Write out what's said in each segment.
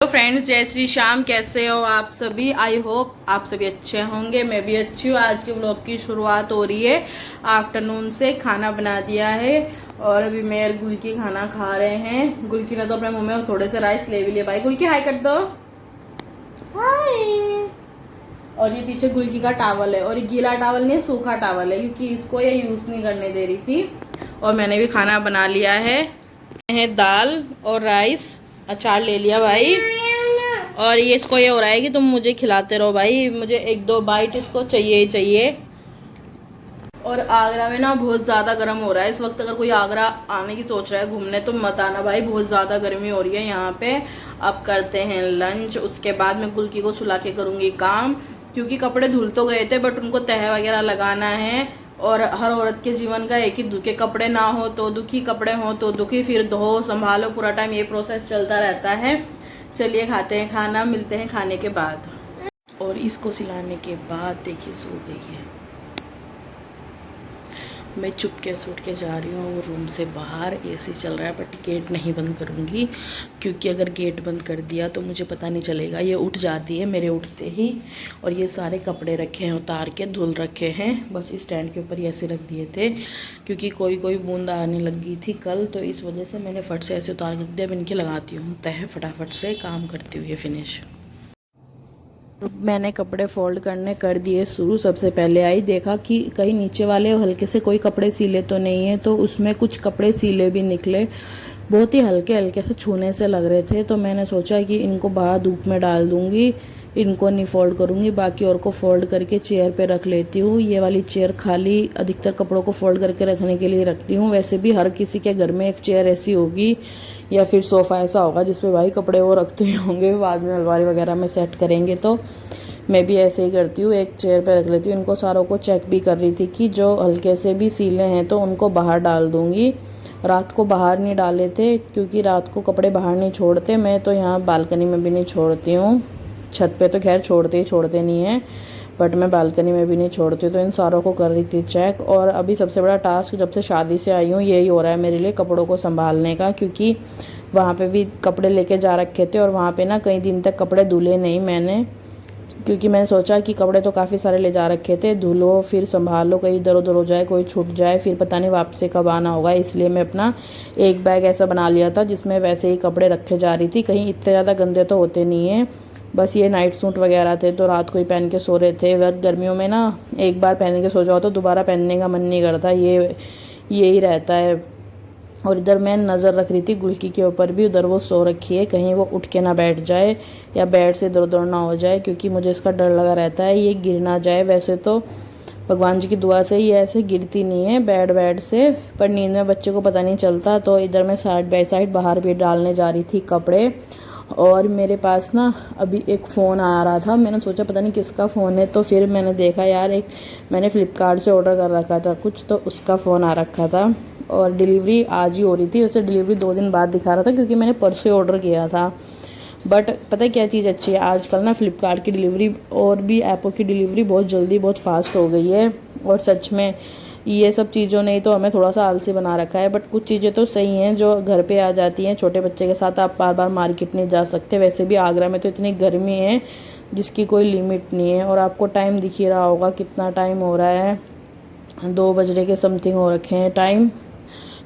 तो फ्रेंड्स, जय श्री श्याम। कैसे हो आप सभी? आई होप आप सभी अच्छे होंगे। मैं भी अच्छी हूँ। आज के ब्लॉग की शुरुआत हो रही है आफ्टरनून से। खाना बना दिया है और अभी मैं और गुलकी खाना खा रहे हैं। गुलकी ने तो अपने मुंह में थोड़े से राइस ले भी लिए। भाई गुलकी हाई कर दो, हाय। और ये पीछे गुलकी का टावल है, और ये गीला टावल नहीं, सूखा टावल है, क्योंकि इसको ये यूज नहीं करने दे रही थी। और मैंने भी खाना बना लिया है दाल और राइस। अचार ले लिया भाई। और ये इसको ये हो रहा है कि तुम मुझे खिलाते रहो भाई, मुझे एक दो बाइट इसको चाहिए ही चाहिए। और आगरा में ना बहुत ज़्यादा गर्म हो रहा है इस वक्त। अगर कोई आगरा आने की सोच रहा है घूमने तो मत आना भाई, बहुत ज़्यादा गर्मी हो रही है यहाँ पे। अब करते हैं लंच, उसके बाद मैं गुलकी को सुला के करूँगी काम, क्योंकि कपड़े धुल तो गए थे बट उनको तह वगैरह लगाना है। और हर औरत के जीवन का एक ही दुख, कपड़े ना हो तो दुखी, कपड़े हो तो दुखी, फिर धो संभालो, पूरा टाइम ये प्रोसेस चलता रहता है। चलिए खाते हैं खाना, मिलते हैं खाने के बाद। और इसको सिलाने के बाद देखिए सो गई है। मैं चुपके से उठ के जा रही हूँ रूम से बाहर। एसी चल रहा है बट गेट नहीं बंद करूँगी, क्योंकि अगर गेट बंद कर दिया तो मुझे पता नहीं चलेगा। ये उठ जाती है मेरे उठते ही। और ये सारे कपड़े रखे हैं, उतार के धुल रखे हैं, बस स्टैंड के ऊपर ही ऐसे रख दिए थे, क्योंकि कोई कोई बूंद आने लगी थी कल, तो इस वजह से मैंने फट से ऐसे उतार के रख दिया। अब इनके लगाती हूँ तह, फटाफट से काम करती हुई फिनिश। मैंने कपड़े फोल्ड करने कर दिए शुरू। सबसे पहले आई, देखा कि कहीं नीचे वाले हल्के से कोई कपड़े सीले तो नहीं है, तो उसमें कुछ कपड़े सीले भी निकले, बहुत ही हल्के हल्के से छूने से लग रहे थे। तो मैंने सोचा कि इनको बाहर धूप में डाल दूंगी, इनको नहीं फोल्ड करूंगी, बाकी और को फोल्ड करके चेयर पे रख लेती हूँ। ये वाली चेयर खाली अधिकतर कपड़ों को फोल्ड करके रखने के लिए रखती हूँ। वैसे भी हर किसी के घर में एक चेयर ऐसी होगी या फिर सोफ़ा ऐसा होगा जिसपे भाई कपड़े वो रखते होंगे, बाद में अलमारी वगैरह में सेट करेंगे। तो मैं भी ऐसे ही करती हूँ, एक चेयर पे रख लेती हूँ। इनको सारों को चेक भी कर रही थी कि जो हल्के से भी सीले हैं तो उनको बाहर डाल दूँगी। रात को बाहर नहीं डाले थे, क्योंकि रात को कपड़े बाहर नहीं छोड़ते। मैं तो यहाँ बालकनी में भी नहीं छोड़ती हूँ, छत पे तो खैर छोड़ते नहीं हैं, बट मैं बालकनी में भी नहीं छोड़ती। तो इन सारों को कर रही थी चेक। और अभी सबसे बड़ा टास्क जब से शादी से आई हूँ यही हो रहा है मेरे लिए, कपड़ों को संभालने का, क्योंकि वहाँ पे भी कपड़े लेके जा रखे थे और वहाँ पे ना कई दिन तक कपड़े धुले नहीं मैंने, क्योंकि मैंने सोचा कि कपड़े तो काफ़ी सारे ले जा रखे थे, धुलो फिर संभालो, कहीं इधर उधर हो जाए, कोई छूट जाए, फिर पता नहीं वापसी कब आना होगा। इसलिए मैं अपना एक बैग ऐसा बना लिया था जिसमें वैसे ही कपड़े रखे जा रही थी। कहीं इतने ज़्यादा गंदे तो होते नहीं हैं, बस ये नाइट सूट वगैरह थे तो रात को ही पहन के सो रहे थे। वह गर्मियों में ना एक बार पहन के सो जाओ तो दोबारा पहनने का मन नहीं करता, यही रहता है। और इधर मैं नज़र रख रही थी गुलकी के ऊपर भी, उधर वो सो रखी है, कहीं वो उठ के ना बैठ जाए या बेड से इधर उधर ना हो जाए, क्योंकि मुझे इसका डर लगा रहता है ये गिर ना जाए। वैसे तो भगवान जी की दुआ से ये ऐसे गिरती नहीं है बेड से, पर नींद में बच्चे को पता नहीं चलता। तो इधर मैं साइड बाय साइड बाहर भी डालने जा रही थी कपड़े। और मेरे पास ना अभी एक फ़ोन आ रहा था, मैंने सोचा पता नहीं किसका फ़ोन है, तो फिर मैंने देखा यार एक मैंने फ़्लिपकार्ट से ऑर्डर कर रखा था कुछ, तो उसका फ़ोन आ रखा था और डिलीवरी आज ही हो रही थी। वैसे डिलीवरी 2 दिन बाद दिखा रहा था, क्योंकि मैंने परसों ऑर्डर किया था। बट पता है क्या चीज़ अच्छी है आजकल ना, फ़्लिपकार्ट की डिलीवरी और भी ऐपों की डिलीवरी बहुत जल्दी बहुत फास्ट हो गई है। और सच में ये सब चीज़ों ने तो हमें थोड़ा सा आलसी बना रखा है, बट कुछ चीज़ें तो सही हैं जो घर पे आ जाती हैं। छोटे बच्चे के साथ आप बार बार मार्केट नहीं जा सकते, वैसे भी आगरा में तो इतनी गर्मी है जिसकी कोई लिमिट नहीं है। और आपको टाइम दिख ही रहा होगा कितना टाइम हो रहा है, 2 बजने के समथिंग हो रखे हैं टाइम।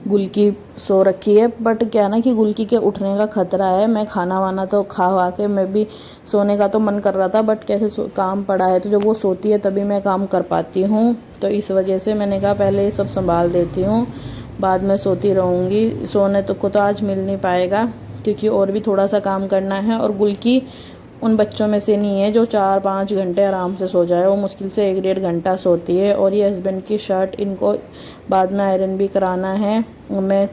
गुलकी सो रखी है, बट क्या ना कि गुलकी के उठने का खतरा है। मैं खाना वाना तो खा के मैं भी सोने का तो मन कर रहा था, बट कैसे काम पड़ा है तो जब वो सोती है तभी मैं काम कर पाती हूँ। तो इस वजह से मैंने कहा पहले ये सब संभाल देती हूँ, बाद में सोती रहूँगी। सोने तो को तो आज मिल नहीं पाएगा, क्योंकि और भी थोड़ा सा काम करना है। और गुलकी उन बच्चों में से नहीं है जो 4-5 घंटे आराम से सो जाए, वो मुश्किल से 1-1.5 घंटा सोती है। और ये हस्बैंड की शर्ट इनको बाद में आयरन भी कराना है। मैं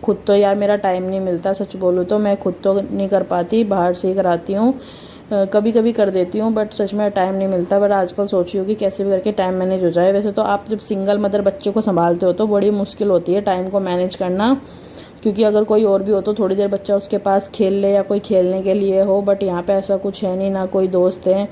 खुद तो यार मेरा टाइम नहीं मिलता, सच बोलूँ तो मैं खुद तो नहीं कर पाती, बाहर से ही कराती हूँ। कभी कभी कर देती हूँ, बट सच में टाइम नहीं मिलता। बट आजकल सोच रही हूँ कि कैसे भी करके टाइम मैनेज हो जाए। वैसे तो आप जब सिंगल मदर बच्चे को संभालते हो तो बड़ी मुश्किल होती है टाइम को मैनेज करना, क्योंकि अगर कोई और भी हो तो थोड़ी देर बच्चा उसके पास खेल ले या कोई खेलने के लिए हो, बट यहाँ पे ऐसा कुछ है नहीं, ना कोई दोस्त है,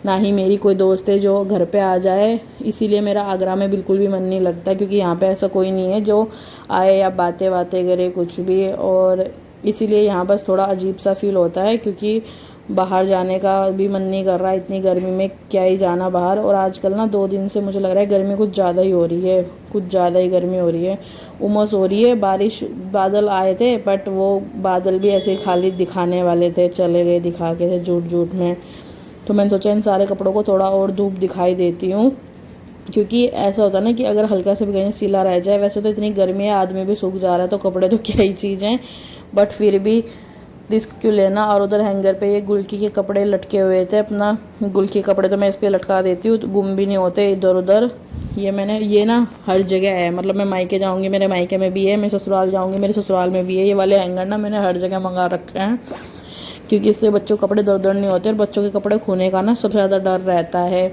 ना ही मेरी कोई दोस्त है जो घर पे आ जाए। इसीलिए मेरा आगरा में बिल्कुल भी मन नहीं लगता, क्योंकि यहाँ पे ऐसा कोई नहीं है जो आए या बातें करे कुछ भी। और इसीलिए यहाँ बस थोड़ा अजीब सा फील होता है, क्योंकि बाहर जाने का भी मन नहीं कर रहा, इतनी गर्मी में क्या ही जाना बाहर। और आजकल ना 2 दिन से मुझे लग रहा है गर्मी कुछ ज़्यादा ही हो रही है, कुछ ज़्यादा ही गर्मी हो रही है, उमस हो रही है। बारिश बादल आए थे, बट वो बादल भी ऐसे खाली दिखाने वाले थे, चले गए दिखा के थे झूठ झूठ में। तो मैंने सोचा इन सारे कपड़ों को थोड़ा और धूप दिखाई देती हूँ, क्योंकि ऐसा होता है ना कि अगर हल्का से भी कहीं सीला रह जाए, वैसे तो इतनी गर्मी है, आदमी भी सूख जा रहा है, तो कपड़े तो क्या ही चीज़ हैं, बट फिर भी रिस्क क्यों लेना। और उधर हैंगर पे ये गुल्की के कपड़े लटके हुए थे, अपना गुल्की के कपड़े तो मैं इस पर लटका देती हूँ, तो गुम भी नहीं होते इधर उधर। ये ना हर जगह है, मतलब मैं मायके जाऊँगी मेरे मायके में भी है, मैं ससुराल जाऊँगी मेरे ससुराल में भी है। ये वाले हैंगर ना मैंने हर जगह मंगा रखे हैं, क्योंकि इससे बच्चों के कपड़े इधर उधर नहीं होते। और बच्चों के कपड़े खोने का ना सबसे ज़्यादा डर रहता है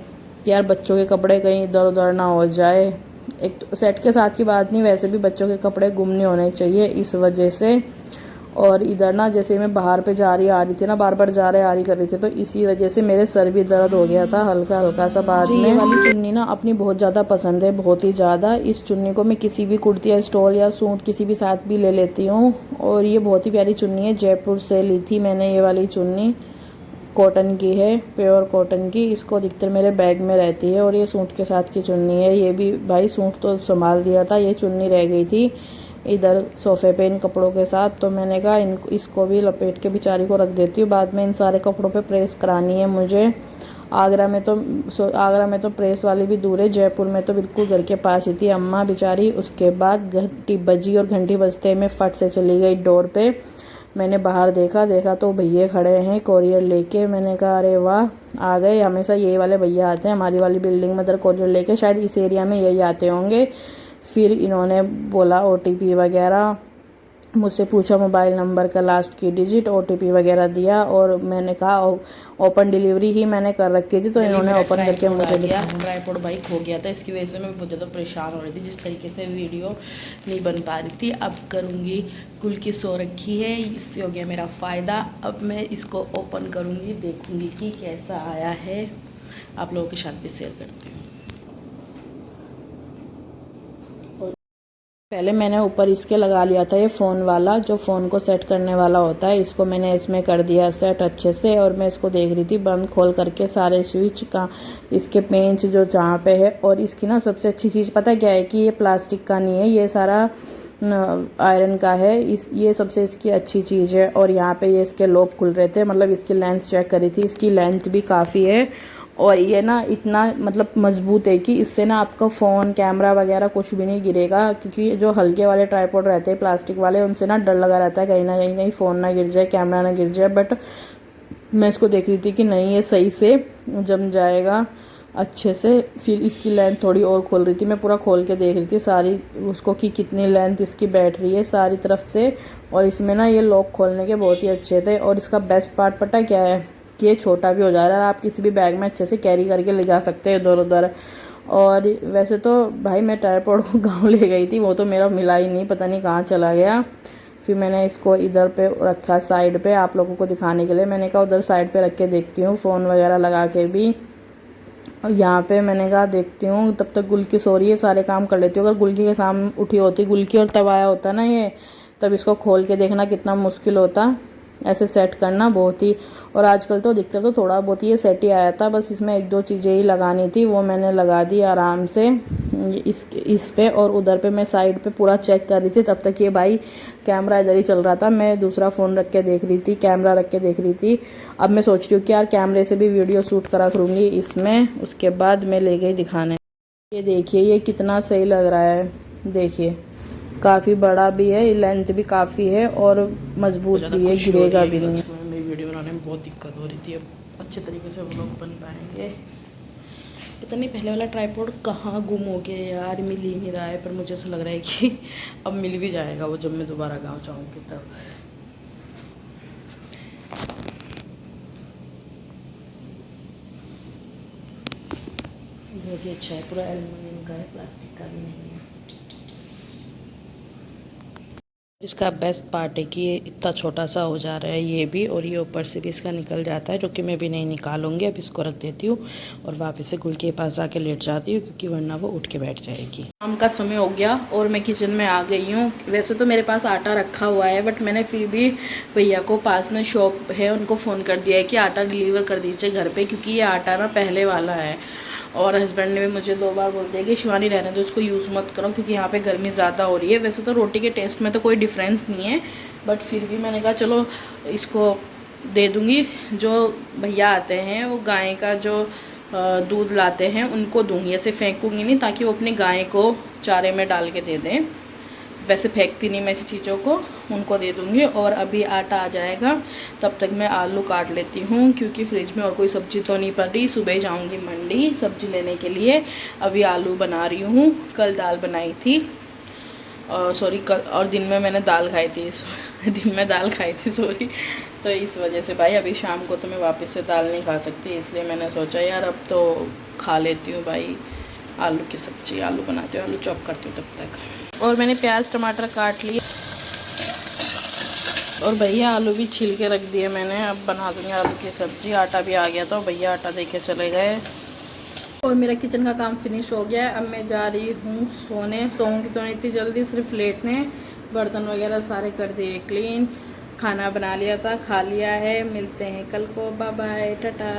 कि यार बच्चों के कपड़े कहीं इधर उधर ना हो जाए। एक तो सेट के साथ की बात नहीं, वैसे भी बच्चों के कपड़े गुम नहीं होने चाहिए, इस वजह से। और इधर ना जैसे मैं बाहर पे जा रही आ रही थी ना, बार बार जा रही आ रही कर रही थी, तो इसी वजह से मेरे सर भी दर्द हो गया था हल्का हल्का सा बाद में। ये वाली चुन्नी ना अपनी बहुत ज़्यादा पसंद है, बहुत ही ज़्यादा। इस चुन्नी को मैं किसी भी कुर्ती या स्टॉल या सूट किसी भी साथ भी ले लेती हूँ। और ये बहुत ही प्यारी चुन्नी है, जयपुर से ली थी मैंने ये वाली चुन्नी, कॉटन की है, प्योर कॉटन की। इसको अधिकतर मेरे बैग में रहती है। और ये सूट के साथ की चुन्नी है, ये भी भाई सूट तो संभाल दिया था, ये चुन्नी रह गई थी इधर सोफ़े पे इन कपड़ों के साथ। तो मैंने कहा इसको भी लपेट के बेचारी को रख देती हूँ, बाद में इन सारे कपड़ों पे प्रेस करानी है मुझे। आगरा में तो प्रेस वाली भी दूर है, जयपुर में तो बिल्कुल घर के पास ही थी अम्मा बेचारी। उसके बाद घंटी बजी और घंटी बजते में फट से चली गई डोर पे। मैंने बाहर देखा तो भैया खड़े हैं कोरियर लेके। मैंने कहा अरे वाह आ गए, हमेशा यही वाले भैया आते हैं हमारी वाली बिल्डिंग में इधर कोरियर लेके, शायद इस एरिया में यही आते होंगे। फिर इन्होंने बोला OTP वगैरह, मुझसे पूछा मोबाइल नंबर का लास्ट की डिजिट, OTP वगैरह दिया। और मैंने कहा ओपन डिलीवरी ही मैंने कर रखी थी, तो इन्होंने ओपन करके मुझे दिया। ट्राइपॉड बाइक खो गया था, इसकी वजह से मैं बहुत ज़्यादा परेशान हो रही थी, जिस तरीके से वीडियो नहीं बन पा रही थी। अब करूँगी, कुल की सो रखी है, इससे हो गया मेरा फ़ायदा। अब मैं इसको ओपन करूँगी, देखूँगी कि कैसा आया है, आप लोगों के साथ भी शेयर करती हूँ। पहले मैंने ऊपर इसके लगा लिया था ये फ़ोन वाला, जो फ़ोन को सेट करने वाला होता है, इसको मैंने इसमें कर दिया सेट अच्छे से। और मैं इसको देख रही थी बंद खोल करके सारे स्विच का, इसके पेंच जो जहाँ पे है। और इसकी ना सबसे अच्छी चीज़ पता क्या है कि ये प्लास्टिक का नहीं है, ये सारा आयरन का है। ये सबसे इसकी अच्छी चीज़ है। और यहाँ पे ये इसके लॉक खुल रहे थे, मतलब इसकी लेंथ चेक करी थी, इसकी लेंथ भी काफ़ी है। और ये ना इतना मतलब मजबूत है कि इससे ना आपका फ़ोन कैमरा वगैरह कुछ भी नहीं गिरेगा, क्योंकि जो हल्के वाले ट्राइपॉड रहते हैं प्लास्टिक वाले, उनसे ना डर लगा रहता है कहीं ना कहीं फ़ोन ना गिर जाए, कैमरा ना गिर जाए। बट मैं इसको देख रही थी कि नहीं, ये सही से जम जाएगा अच्छे से। फिर इसकी लेंथ थोड़ी और खोल रही थी, मैं पूरा खोल के देख रही थी सारी उसको कि कितनी लेंथ इसकी बैठ रही है सारी तरफ से। और इसमें ना ये लॉक खोलने के बहुत ही अच्छे थे। और इसका बेस्ट पार्ट पता है क्या है कि ये छोटा भी हो जा रहा है, आप किसी भी बैग में अच्छे से कैरी करके ले जा सकते हैं इधर उधर। और वैसे तो भाई मैं ट्राइपॉड को गाँव ले गई थी, वो तो मेरा मिला ही नहीं, पता नहीं कहाँ चला गया। फिर मैंने इसको इधर पे रखा साइड पे आप लोगों को दिखाने के लिए। मैंने कहा उधर साइड पे रख के देखती हूँ फ़ोन वगैरह लगा के भी। और यहाँ पे मैंने कहा देखती हूँ, तब तक गुल्की सो रही है, सारे काम कर लेती हूँ। अगर गुल्की के सामने उठी होती गुल्की और तब आया होता ना ये, तब इसको खोल के देखना कितना मुश्किल होता, ऐसे सेट करना बहुत ही। और आजकल तो दिखता तो थोड़ा बहुत ही ये सेट ही आया था, बस इसमें 1-2 चीज़ें ही लगानी थी, वो मैंने लगा दी आराम से इस पे। और उधर पे मैं साइड पे पूरा चेक कर रही थी, तब तक ये भाई कैमरा इधर ही चल रहा था, मैं दूसरा फ़ोन रख के देख रही थी, कैमरा रख के देख रही थी। अब मैं सोच रही हूँ कि यार कैमरे से भी वीडियो शूट करा करूँगी इसमें। उसके बाद मैं ले गई दिखाने, ये देखिए ये कितना सही लग रहा है, देखिए काफ़ी बड़ा भी है, लेंथ भी काफ़ी है और मजबूत भी है, गिरेगा भी नहीं। मेरी वीडियो बनाने में बहुत दिक्कत हो रही थी, अब अच्छे तरीके से व्लॉग बन पाएंगे। पता नहीं पहले वाला ट्राइपॉड कहाँ गुम हो गया यार, मिल ही नहीं रहा है। पर मुझे ऐसा लग रहा है कि अब मिल भी जाएगा वो, जब मैं दोबारा गाँव जाऊँगी तब। बहुत ही अच्छा है, पूरा एल्युमिनियम का है, प्लास्टिक का भी नहीं है। इसका बेस्ट पार्ट है कि ये इतना छोटा सा हो जा रहा है ये भी, और ये ऊपर से भी इसका निकल जाता है, जो कि मैं भी नहीं निकालूंगी। अब इसको रख देती हूँ और वापस से गुल के पास आके लेट जाती हूँ, क्योंकि वरना वो उठ के बैठ जाएगी। शाम का समय हो गया और मैं किचन में आ गई हूँ। वैसे तो मेरे पास आटा रखा हुआ है, बट मैंने फिर भी भैया को, पास में शॉप है, उनको फ़ोन कर दिया है कि आटा डिलीवर कर दीजिए घर पर, क्योंकि ये आटा ना पहले वाला है। और हस्बैंड ने भी मुझे 2 बार बोल दिया कि शिवानी रहने दो, उसको यूज़ मत करो, क्योंकि यहाँ पे गर्मी ज़्यादा हो रही है। वैसे तो रोटी के टेस्ट में तो कोई डिफरेंस नहीं है, बट फिर भी मैंने कहा चलो इसको दे दूँगी। जो भैया आते हैं वो गाय का जो दूध लाते हैं उनको दूँगी, ऐसे फेंकूँगी नहीं, ताकि वो अपनी गाय को चारे में डाल के दे दें। वैसे फेंकती नहीं मैं ऐसी चीज़ों को, उनको दे दूँगी। और अभी आटा आ जाएगा, तब तक मैं आलू काट लेती हूँ, क्योंकि फ्रिज में और कोई सब्ज़ी तो नहीं पड़ी। सुबह जाऊँगी मंडी सब्ज़ी लेने के लिए। अभी आलू बना रही हूँ। कल दाल बनाई थी, और सॉरी कल, और दिन में मैंने दाल खाई थी दिन में दाल खाई थी सॉरी। तो इस वजह से भाई अभी शाम को तो मैं वापस से दाल नहीं खा सकती, इसलिए मैंने सोचा यार अब तो खा लेती हूँ भाई आलू की सब्ज़ी। आलू बनाती हूँ, आलू चॉप करती हूँ तब तक। और मैंने प्याज टमाटर काट लिए, और भैया आलू भी छील के रख दिए मैंने। अब बना दूँगी आलू की सब्ज़ी। आटा भी आ गया था, भैया आटा दे के चले गए। और मेरा किचन का काम फिनिश हो गया है। अब मैं जा रही हूँ सोने। सोऊंगी तो नहीं थी जल्दी, सिर्फ लेटने। बर्तन वगैरह सारे कर दिए क्लीन, खाना बना लिया था, खा लिया है। मिलते हैं कल को, बाय बाय, टाटा।